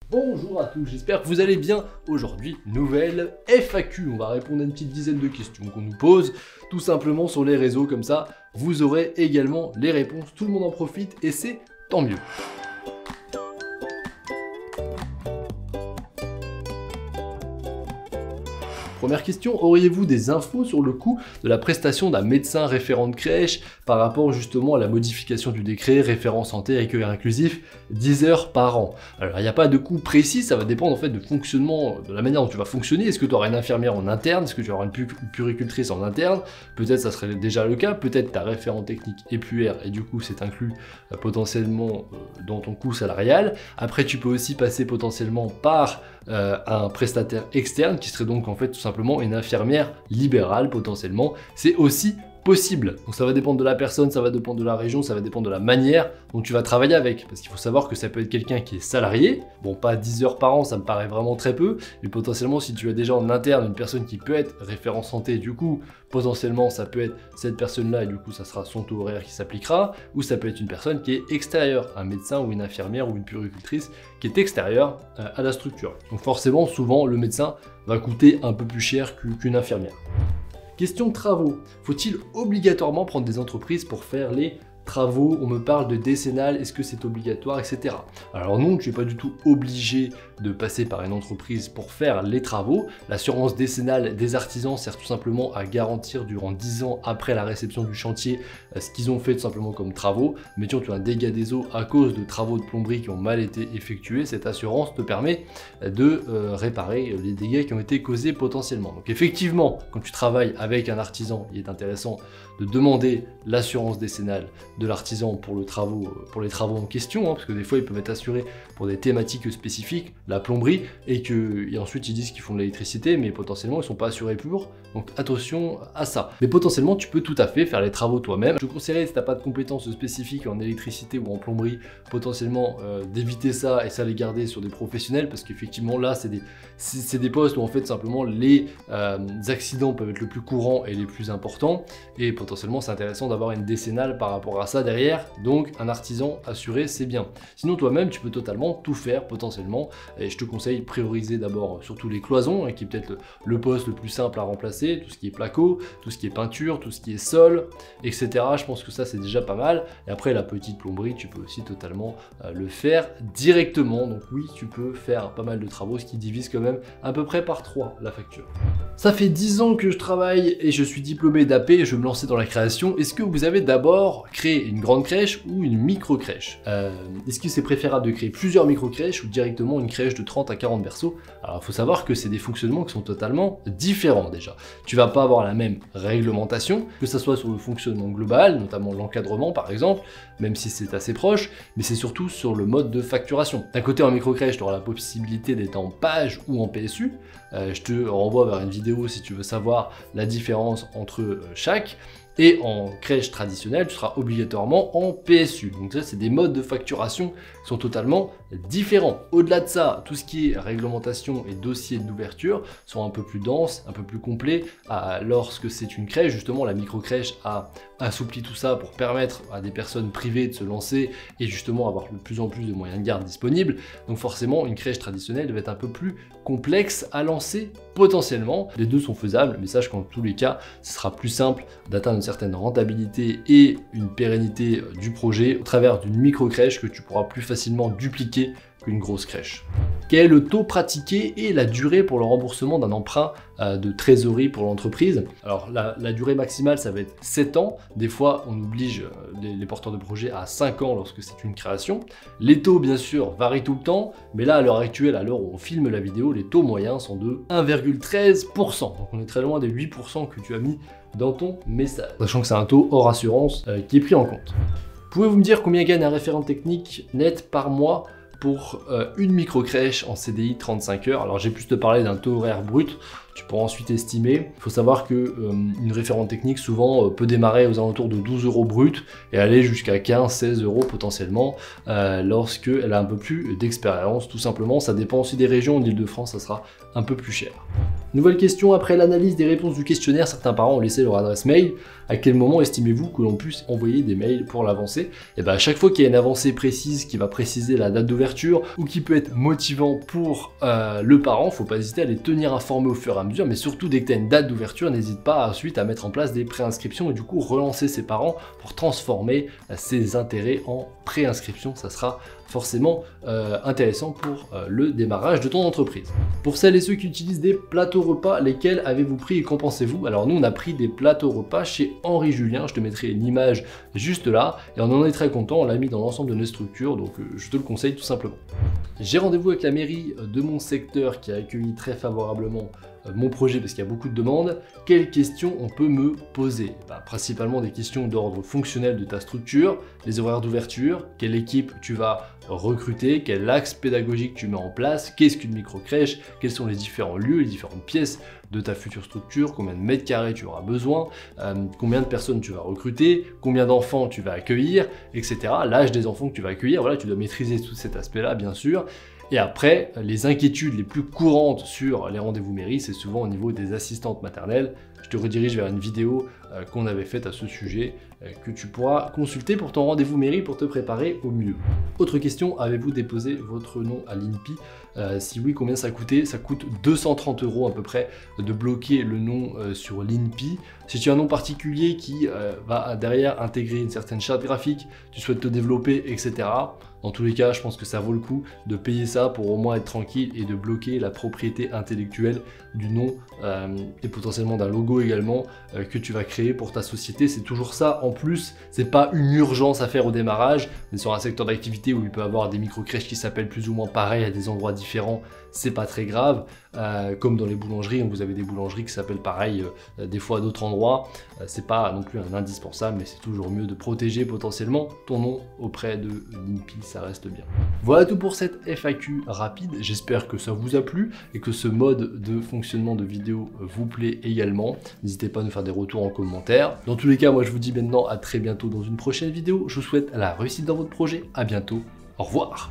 Bonjour à tous, j'espère que vous allez bien. Aujourd'hui, nouvelle FAQ. On va répondre à une petite dizaine de questions qu'on nous pose, tout simplement sur les réseaux, comme ça, vous aurez également les réponses. Tout le monde en profite et c'est tant mieux. Première question, auriez-vous des infos sur le coût de la prestation d'un médecin référent de crèche par rapport justement à la modification du décret référent santé accueil inclusif 10 heures par an? Alors il n'y a pas de coût précis, ça va dépendre en fait du fonctionnement, de la manière dont tu vas fonctionner. Est-ce que tu auras une infirmière en interne? Est-ce que tu auras une puéricultrice en interne? Peut-être ça serait déjà le cas, peut-être ta référent technique est puère et du coup c'est inclus potentiellement dans ton coût salarial. Après tu peux aussi passer potentiellement par un prestataire externe qui serait donc en fait tout simplement une infirmière libérale potentiellement. C'est aussi possible. Donc ça va dépendre de la personne, ça va dépendre de la région, ça va dépendre de la manière dont tu vas travailler avec. Parce qu'il faut savoir que ça peut être quelqu'un qui est salarié, bon pas 10 heures par an, ça me paraît vraiment très peu, mais potentiellement si tu as déjà en interne une personne qui peut être référent santé, du coup potentiellement ça peut être cette personne-là et du coup ça sera son taux horaire qui s'appliquera, ou ça peut être une personne qui est extérieure, un médecin ou une infirmière ou une puéricultrice qui est extérieure à la structure. Donc forcément souvent le médecin va coûter un peu plus cher qu'une infirmière. Question travaux. Faut-il obligatoirement prendre des entreprises pour faire les travaux? On me parle de décennale, est-ce que c'est obligatoire, etc. Alors non, tu n'es pas du tout obligé de passer par une entreprise pour faire les travaux. L'assurance décennale des artisans sert tout simplement à garantir durant 10 ans après la réception du chantier ce qu'ils ont fait tout simplement comme travaux. Mettons tu as un dégât des eaux à cause de travaux de plomberie qui ont mal été effectués, cette assurance te permet de réparer les dégâts qui ont été causés potentiellement. Donc effectivement, quand tu travailles avec un artisan, il est intéressant de demander l'assurance décennale de l'artisan pour les travaux en question, parce que des fois ils peuvent être assurés pour des thématiques spécifiques, la plomberie, et ensuite ils disent qu'ils font de l'électricité, mais potentiellement ils sont pas assurés pour, donc attention à ça. Mais potentiellement tu peux tout à fait faire les travaux toi-même. Je te conseillerais, si tu n'as pas de compétences spécifiques en électricité ou en plomberie, potentiellement d'éviter ça et ça les garder sur des professionnels, parce qu'effectivement là c'est des postes où en fait simplement les accidents peuvent être le plus courant et les plus importants, et potentiellement c'est intéressant d'avoir une décennale par rapport à ça derrière, donc un artisan assuré c'est bien. Sinon toi-même tu peux totalement tout faire potentiellement, et je te conseille prioriser d'abord surtout les cloisons, qui est peut-être le poste le plus simple à remplacer, tout ce qui est placo, tout ce qui est peinture, tout ce qui est sol, etc. Je pense que ça c'est déjà pas mal, et après la petite plomberie tu peux aussi totalement le faire directement, donc oui tu peux faire pas mal de travaux, ce qui divise quand même à peu près par 3 la facture. Ça fait 10 ans que je travaille et je suis diplômé d'AP et je veux me lancer dans la création. Est-ce que vous avez d'abord créé une grande crèche ou une micro-crèche? Est-ce que c'est préférable de créer plusieurs micro-crèches ou directement une crèche de 30 à 40 berceaux? Alors il faut savoir que c'est des fonctionnements qui sont totalement différents déjà. Tu vas pas avoir la même réglementation, que ce soit sur le fonctionnement global, notamment l'encadrement par exemple, même si c'est assez proche, mais c'est surtout sur le mode de facturation. D'un côté en micro-crèche, tu auras la possibilité d'être en page ou en PSU. Je te renvoie vers une vidéo si tu veux savoir la différence entre chaque. Et en crèche traditionnelle, tu seras obligatoirement en PSU. Donc ça, c'est des modes de facturation qui sont totalement différents. Au-delà de ça, tout ce qui est réglementation et dossier d'ouverture sont un peu plus denses, un peu plus complets. Lorsque c'est une crèche, justement, la micro-crèche a assoupli tout ça pour permettre à des personnes privées de se lancer et justement avoir de plus en plus de moyens de garde disponibles. Donc forcément, une crèche traditionnelle va être un peu plus complexe à lancer potentiellement. Les deux sont faisables, mais sache qu'en tous les cas, ce sera plus simple d'atteindre une certaine rentabilité et une pérennité du projet au travers d'une micro-crèche que tu pourras plus facilement dupliquer qu'une grosse crèche. Quel est le taux pratiqué et la durée pour le remboursement d'un emprunt de trésorerie pour l'entreprise? Alors la durée maximale ça va être 7 ans, des fois on oblige les porteurs de projet à 5 ans lorsque c'est une création. Les taux bien sûr varient tout le temps, mais là à l'heure actuelle, à l'heure où on filme la vidéo, les taux moyens sont de 1,13%, donc on est très loin des 8% que tu as mis dans ton message, sachant que c'est un taux hors assurance qui est pris en compte. Pouvez-vous me dire combien gagne un référent technique net par mois pour une micro-crèche en CDI 35 heures? Alors j'ai pu te parler d'un taux horaire brut, tu pourras ensuite estimer. Il faut savoir qu'une référente technique souvent peut démarrer aux alentours de 12 € brut et aller jusqu'à 15-16 € potentiellement lorsqu'elle a un peu plus d'expérience. Tout simplement, ça dépend aussi des régions. En Ile-de-France, ça sera un peu plus cher. Nouvelle question, après l'analyse des réponses du questionnaire, certains parents ont laissé leur adresse mail. À quel moment estimez-vous que l'on puisse envoyer des mails pour l'avancée? Et bien à chaque fois qu'il y a une avancée précise qui va préciser la date d'ouverture ou qui peut être motivant pour le parent, faut pas hésiter à les tenir informés au fur et à mesure, mais surtout dès que tu as une date d'ouverture, n'hésite pas ensuite à mettre en place des préinscriptions et du coup relancer ses parents pour transformer ses intérêts en préinscription. Ça sera forcément intéressant pour le démarrage de ton entreprise. Pour celles et ceux qui utilisent des plateaux repas, lesquels avez-vous pris et qu'en pensez-vous? Alors nous on a pris des plateaux repas chez Henri Julien, je te mettrai une image juste là et on en est très content, on l'a mis dans l'ensemble de nos structures, donc je te le conseille tout simplement. J'ai rendez-vous avec la mairie de mon secteur qui a accueilli très favorablement mon projet parce qu'il y a beaucoup de demandes. Quelles questions on peut me poser? Principalement des questions d'ordre fonctionnel de ta structure, les horaires d'ouverture, quelle équipe tu vas recruter, quel axe pédagogique tu mets en place, qu'est-ce qu'une micro-crèche, quels sont les différents lieux, les différentes pièces de ta future structure, combien de mètres carrés tu auras besoin, combien de personnes tu vas recruter, combien d'enfants tu vas accueillir, etc. L'âge des enfants que tu vas accueillir, voilà, tu dois maîtriser tout cet aspect-là bien sûr. Et après, les inquiétudes les plus courantes sur les rendez-vous mairie, c'est souvent au niveau des assistantes maternelles. Je te redirige vers une vidéo qu'on avait faite à ce sujet, que tu pourras consulter pour ton rendez-vous mairie pour te préparer au mieux. Autre question, avez-vous déposé votre nom à l'INPI? Si oui, combien ça a coûté? Ça coûte 230 € à peu près de bloquer le nom sur l'INPI. Si tu as un nom particulier qui va derrière intégrer une certaine charte graphique, tu souhaites te développer, etc. Dans tous les cas, je pense que ça vaut le coup de payer ça pour au moins être tranquille et de bloquer la propriété intellectuelle du nom et potentiellement d'un logo également que tu vas créer pour ta société. C'est toujours ça. En plus, c'est pas une urgence à faire au démarrage, mais sur un secteur d'activité où il peut y avoir des micro-crèches qui s'appellent plus ou moins pareil à des endroits différents, c'est pas très grave. Comme dans les boulangeries, vous avez des boulangeries qui s'appellent pareil des fois à d'autres endroits. C'est pas non plus un indispensable, mais c'est toujours mieux de protéger potentiellement ton nom auprès de l'INPI, ça reste bien. Voilà tout pour cette FAQ rapide. J'espère que ça vous a plu et que ce mode de fonctionnement de vidéo vous plaît également. N'hésitez pas à nous faire des retours en commentaire. Dans tous les cas, moi je vous dis maintenant à très bientôt dans une prochaine vidéo. Je vous souhaite la réussite dans votre projet. À bientôt. Au revoir.